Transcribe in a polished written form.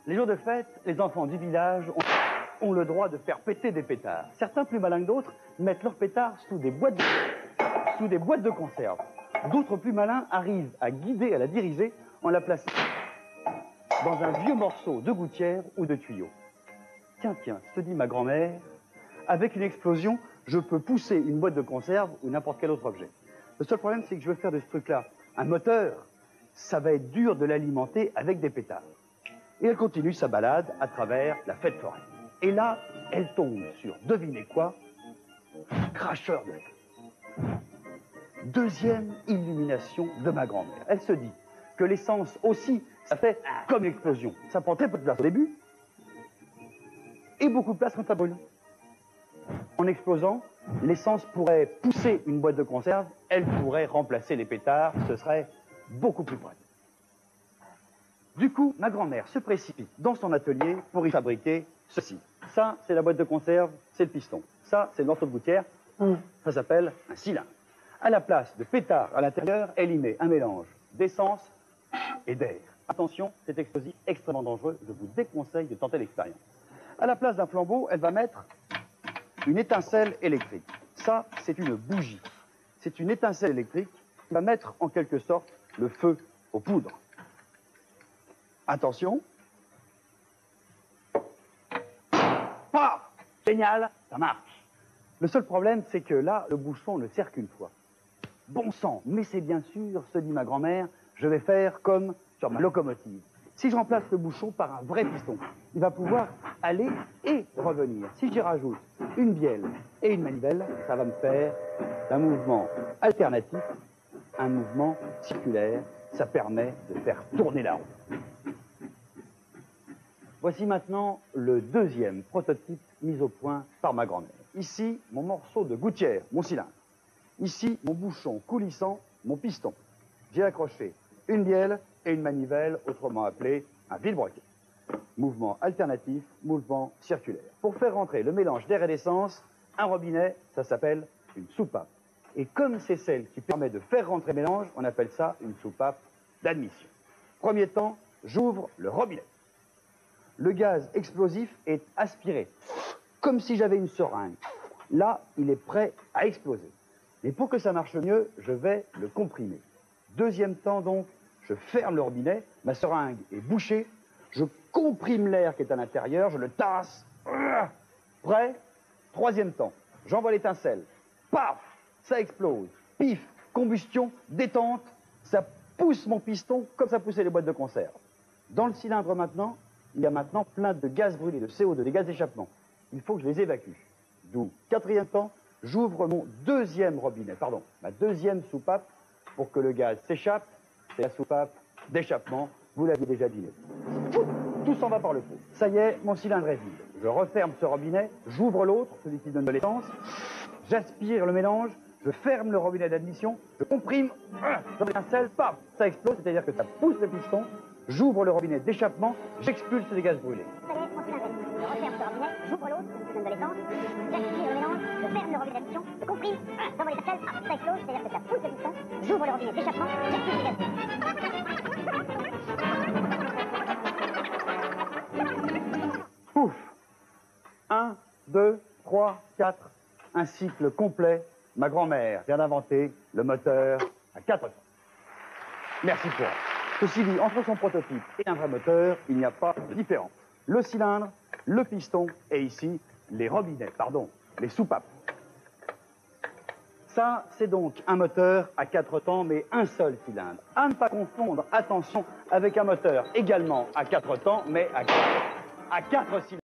Les jours de fête, les enfants du village ont le droit de faire péter des pétards. Certains, plus malins que d'autres, mettent leurs pétards sous des boîtes de conserve. D'autres, plus malins, arrivent à guider, à la diriger en la plaçant dans un vieux morceau de gouttière ou de tuyau. Tiens, se dit ma grand-mère, avec une explosion, je peux pousser une boîte de conserve ou n'importe quel autre objet. Le seul problème, c'est que je veux faire de ce truc-là un moteur. Ça va être dur de l'alimenter avec des pétards. Et elle continue sa balade à travers la fête foraine. Et là, elle tombe sur, devinez quoi, cracheur de feu. Deuxième illumination de ma grand-mère. Elle se dit que l'essence aussi, ça fait comme une explosion. Ça prend très peu de place au début et beaucoup de place quand ça brûle. En explosant, l'essence pourrait pousser une boîte de conserve, elle pourrait remplacer les pétards, ce serait beaucoup plus pratique. Du coup, ma grand-mère se précipite dans son atelier pour y fabriquer ceci. Ça, c'est la boîte de conserve, c'est le piston. Ça, c'est le morceau de gouttière, ça s'appelle un cylindre. À la place de pétards à l'intérieur, elle y met un mélange d'essence et d'air. Attention, c'est explosif, extrêmement dangereux, je vous déconseille de tenter l'expérience. À la place d'un flambeau, elle va mettre une étincelle électrique. Ça, c'est une bougie. C'est une étincelle électrique qui va mettre en quelque sorte le feu aux poudres. Attention. Paf! Génial, ça marche. Le seul problème, c'est que là, le bouchon ne sert qu'une fois. Bon sang, mais c'est bien sûr, se dit ma grand-mère, je vais faire comme sur ma locomotive. Si je remplace le bouchon par un vrai piston, il va pouvoir aller et revenir. Si j'y rajoute une bielle et une manivelle, ça va me faire un mouvement alternatif, un mouvement circulaire. Ça permet de faire tourner la roue. Voici maintenant le deuxième prototype mis au point par ma grand-mère. Ici, mon morceau de gouttière, mon cylindre. Ici, mon bouchon coulissant, mon piston. J'ai accroché une bielle et une manivelle, autrement appelée un vilebrequin. Mouvement alternatif, mouvement circulaire. Pour faire rentrer le mélange d'air et d'essence, un robinet, ça s'appelle une soupape. Et comme c'est celle qui permet de faire rentrer le mélange, on appelle ça une soupape d'admission. Premier temps, j'ouvre le robinet. Le gaz explosif est aspiré, comme si j'avais une seringue. Là, il est prêt à exploser. Mais pour que ça marche mieux, je vais le comprimer. Deuxième temps, donc, je ferme le robinet, ma seringue est bouchée, je comprime l'air qui est à l'intérieur, je le tasse. Prêt? Troisième temps, j'envoie l'étincelle. Paf! Ça explose. Pif! Combustion, détente, ça pousse mon piston comme ça poussait les boîtes de conserve. Dans le cylindre maintenant, il y a maintenant plein de gaz brûlés, de CO2, des gaz d'échappement. Il faut que je les évacue. D'où, quatrième temps, j'ouvre mon deuxième robinet, ma deuxième soupape pour que le gaz s'échappe. C'est la soupape d'échappement, vous l'aviez déjà deviné. Tout s'en va par le pot. Ça y est, mon cylindre est vide. Je referme ce robinet, j'ouvre l'autre, celui qui donne de l'essence, j'aspire le mélange, je ferme le robinet d'admission, je comprime, j'envoie l'étincelle, paf, ça explose, c'est-à-dire que ça pousse le piston, j'ouvre le robinet d'échappement, j'expulse les gaz brûlés. Ça y est, mon cylindre est vide. Je referme ce robinet, j'ouvre l'autre, celui qui donne de l'essence, j'aspire le mélange, je ferme le robinet d'admission, je comprime, j'envoie l'étincelle, ça explose, c'est-à-dire que ça pousse le piston, j'ouvre le robinet d'échappement, j'expulse les gaz brûlés. Pouf! 1, 2, 3, 4, un cycle complet. Ma grand-mère vient d'inventer le moteur à 4 temps. Merci pour elle. Ceci dit, entre son prototype et un vrai moteur, il n'y a pas de différence. Le cylindre, le piston et ici, les robinets, les soupapes. Ça, c'est donc un moteur à 4 temps, mais un seul cylindre. À ne pas confondre, attention, avec un moteur également à 4 temps, mais à 4 cylindres.